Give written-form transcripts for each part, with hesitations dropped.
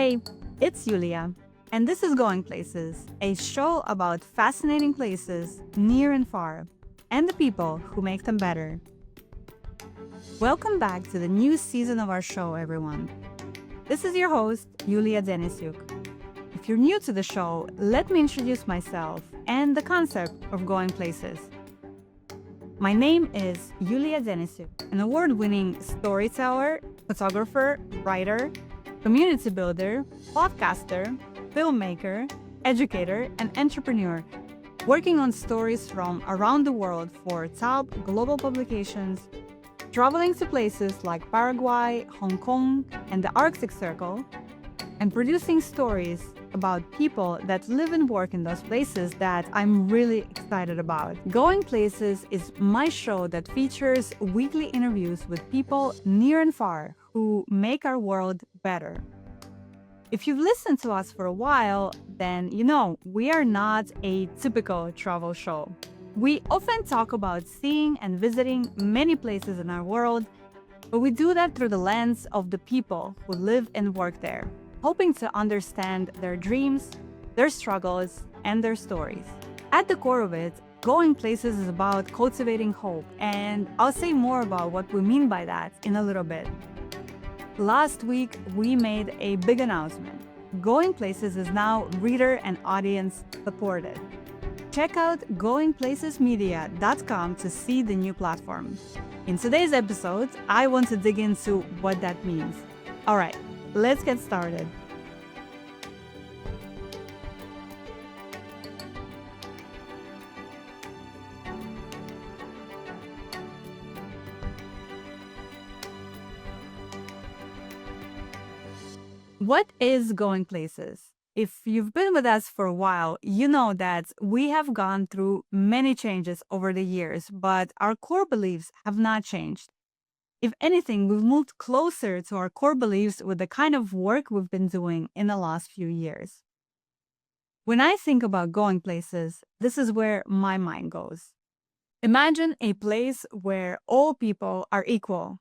Hey, it's Yulia, and this is Going Places, a show about fascinating places near and far, and the people who make them better. Welcome back to the new season of our show, everyone. This is your host, Yulia Denisyuk. If you're new to the show, let me introduce myself and the concept of going places. My name is Yulia Denisyuk, an award-winning storyteller, photographer, writer, community builder, podcaster, filmmaker, educator, and entrepreneur, working on stories from around the world for top global publications, traveling to places like Paraguay, Hong Kong, and the Arctic Circle, and producing stories about people that live and work in those places that I'm really excited about. Going Places is my show that features weekly interviews with people near and far who make our world better. If you've listened to us for a while, then you know we are not a typical travel show. We often talk about seeing and visiting many places in our world, but we do that through the lens of the people who live and work there, hoping to understand their dreams, their struggles, and their stories. At the core of it, Going Places is about cultivating hope, and I'll say more about what we mean by that in a little bit. Last week, we made a big announcement. Going Places is now reader and audience supported. Check out goingplacesmedia.com to see the new platform. In today's episode, I want to dig into what that means. All right, let's get started. What is Going Places? If you've been with us for a while, you know that we have gone through many changes over the years, but our core beliefs have not changed. If anything, we've moved closer to our core beliefs with the kind of work we've been doing in the last few years. When I think about going places, this is where my mind goes. Imagine a place where all people are equal,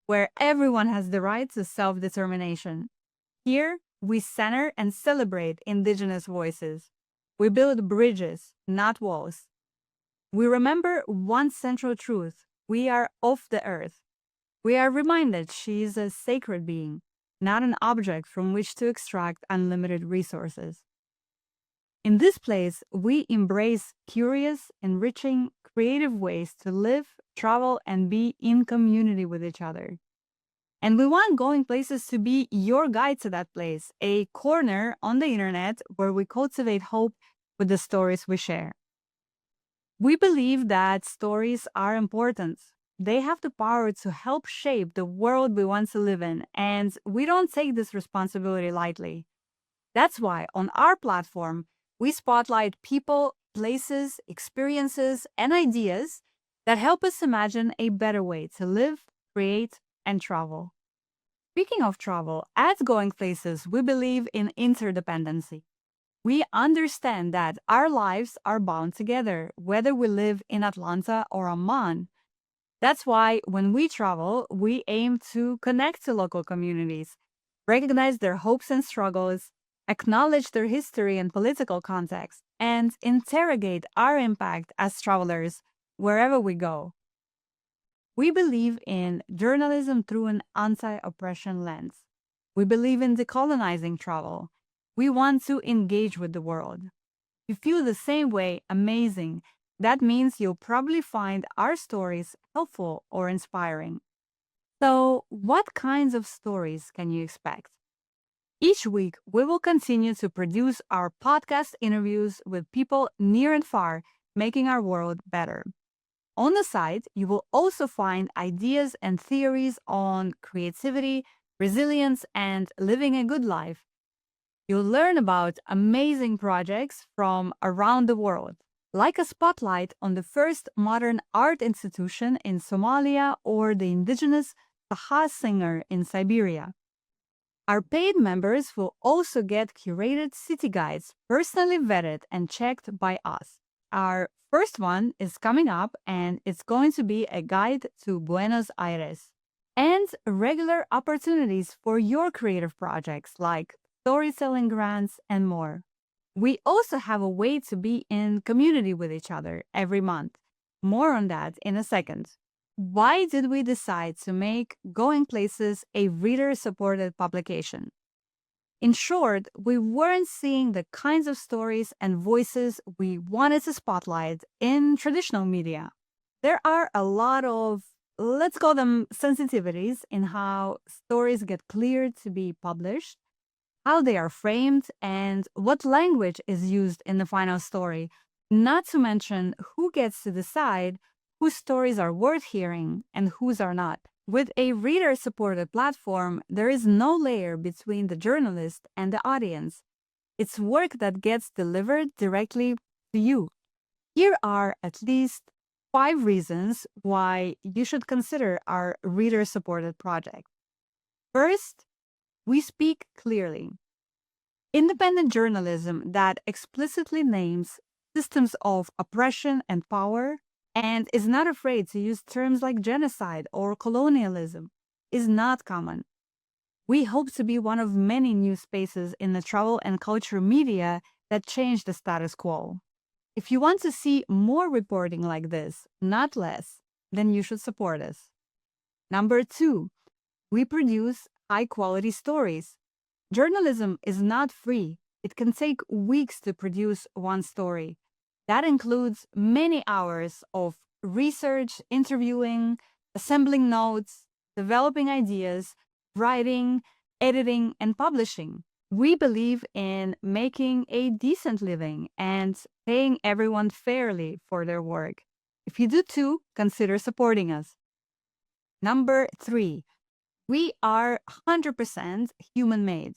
where everyone has the right to self-determination. Here, we center and celebrate Indigenous voices. We build bridges, not walls. We remember one central truth: we are of the earth. We are reminded she is a sacred being, not an object from which to extract unlimited resources. In this place, we embrace curious, enriching, creative ways to live, travel, and be in community with each other. And we want Going Places to be your guide to that place, a corner on the internet where we cultivate hope with the stories we share. We believe that stories are important. They have the power to help shape the world we want to live in, and we don't take this responsibility lightly. That's why on our platform, we spotlight people, places, experiences, and ideas that help us imagine a better way to live, create, and travel. Speaking of travel, at Going Places, we believe in interdependency. We understand that our lives are bound together, whether we live in Atlanta or Amman. That's why when we travel, we aim to connect to local communities, recognize their hopes and struggles, acknowledge their history and political context, and interrogate our impact as travelers wherever we go. We believe in journalism through an anti-oppression lens. We believe in decolonizing travel. We want to engage with the world. If you feel the same way, amazing. That means you'll probably find our stories helpful or inspiring. So, what kinds of stories can you expect? Each week, we will continue to produce our podcast interviews with people near and far, making our world better. On the site, you will also find ideas and theories on creativity, resilience, and living a good life. You'll learn about amazing projects from around the world, like a spotlight on the first modern art institution in Somalia or the indigenous Taha singer in Siberia. Our paid members will also get curated city guides, personally vetted and checked by us. Our first one is coming up, and it's going to be a guide to Buenos Aires. And regular opportunities for your creative projects like storytelling grants, and more. We also have a way to be in community with each other every month. More on that in a second. Why did we decide to make Going Places a reader supported publication? In short, we weren't seeing the kinds of stories and voices we wanted to spotlight in traditional media. There are a lot of, let's call them sensitivities, in how stories get cleared to be published, how they are framed, and what language is used in the final story, not to mention who gets to decide whose stories are worth hearing and whose are not. With a reader supported platform, there is no layer between the journalist and the audience. It's work that gets delivered directly to you. Here are at least 5 reasons why you should consider our reader supported project. First, we speak clearly. Independent journalism that explicitly names systems of oppression and power and is not afraid to use terms like genocide or colonialism is not common. We hope to be one of many new spaces in the travel and culture media that change the status quo. If you want to see more reporting like this, not less, then you should support us. Number 2, we produce high quality stories. Journalism is not free. It can take weeks to produce one story. That includes many hours of research, interviewing, assembling notes, developing ideas, writing, editing, and publishing. We believe in making a decent living and paying everyone fairly for their work. If you do too, consider supporting us. Number 3, we are 100% human made.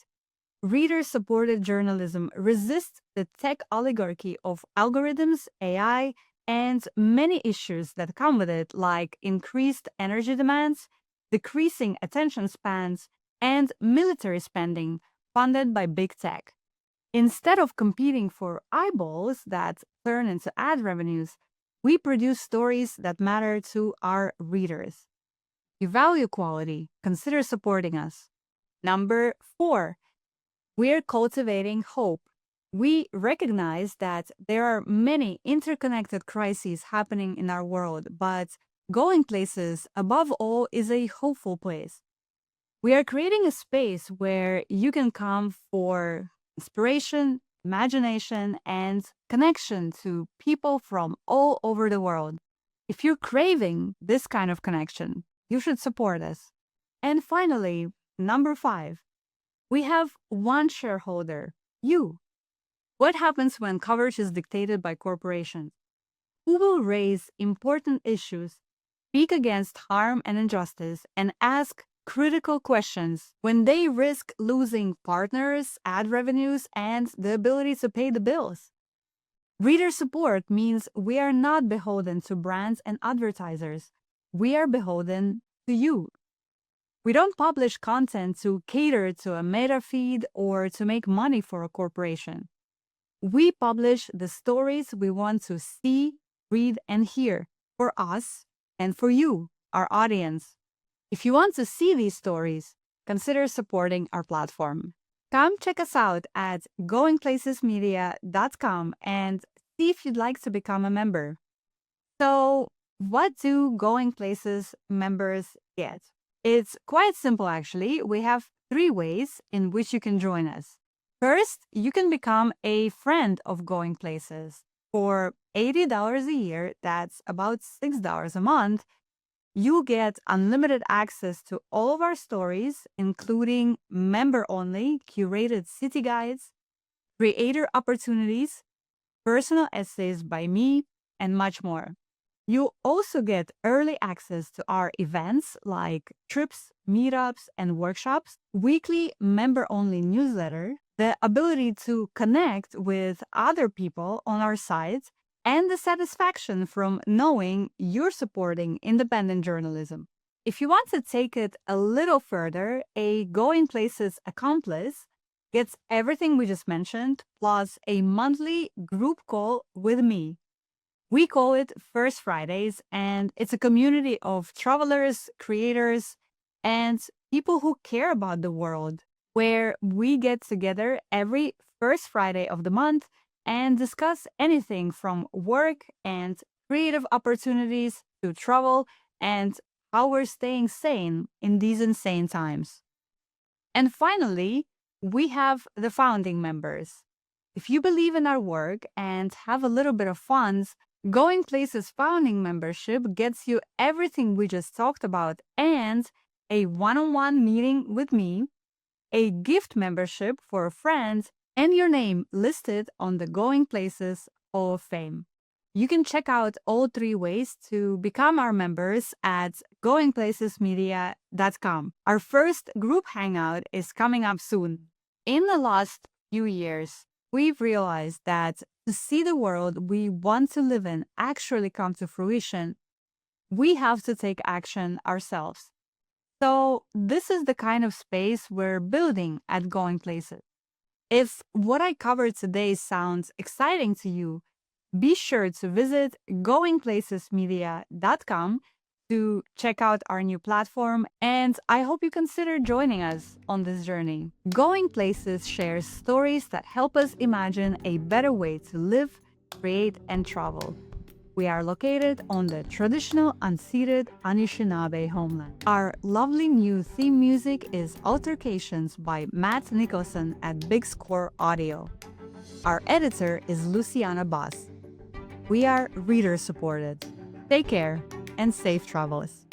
Reader supported journalism resists the tech oligarchy of algorithms, AI, and many issues that come with it, like increased energy demands, decreasing attention spans, and military spending funded by big tech. Instead of competing for eyeballs that turn into ad revenues, we produce stories that matter to our readers. You value quality, consider supporting us. Number 4, we're cultivating hope. We recognize that there are many interconnected crises happening in our world, but Going Places, above all, is a hopeful place. We are creating a space where you can come for inspiration, imagination, and connection to people from all over the world. If you're craving this kind of connection, you should support us. And finally, number 5, we have one shareholder, you. What happens when coverage is dictated by corporations? Who will raise important issues, speak against harm and injustice, and ask critical questions when they risk losing partners, ad revenues, and the ability to pay the bills? Reader support means we are not beholden to brands and advertisers. We are beholden to you. We don't publish content to cater to a meta feed or to make money for a corporation. We publish the stories we want to see, read, and hear for us and for you, our audience. If you want to see these stories, consider supporting our platform. Come check us out at goingplacesmedia.com and see if you'd like to become a member. So, what do Going Places members get? It's quite simple, actually. We have 3 ways in which you can join us. First, you can become a friend of Going Places. For $80 a year, that's about $6 a month, you get unlimited access to all of our stories, including member-only curated city guides, creator opportunities, personal essays by me, and much more. You also get early access to our events like trips, meetups, and workshops, weekly member-only newsletter, the ability to connect with other people on our site, and the satisfaction from knowing you're supporting independent journalism. If you want to take it a little further, a Going Places accomplice gets everything we just mentioned, plus a monthly group call with me. We call it First Fridays, and it's a community of travelers, creators, and people who care about the world. where we get together every first Friday of the month and discuss anything from work and creative opportunities to travel and how we're staying sane in these insane times. And finally, we have the founding members. If you believe in our work and have a little bit of funds, Going Places founding membership gets you everything we just talked about and a one on one meeting with me, a gift membership for a friend, and your name listed on the Going Places Hall of Fame. You can check out all three ways to become our members at goingplacesmedia.com. Our first group hangout is coming up soon. In the last few years, we've realized that to see the world we want to live in actually come to fruition, we have to take action ourselves. So, this is the kind of space we're building at Going Places. If what I covered today sounds exciting to you, be sure to visit goingplacesmedia.com to check out our new platform, and I hope you consider joining us on this journey. Going Places shares stories that help us imagine a better way to live, create, and travel. We are located on the traditional unceded Anishinaabe homeland. Our lovely new theme music is Altercations by Matt Nicholson at Big Score Audio. Our editor is Luciana Boss. We are reader supported. Take care and safe travels.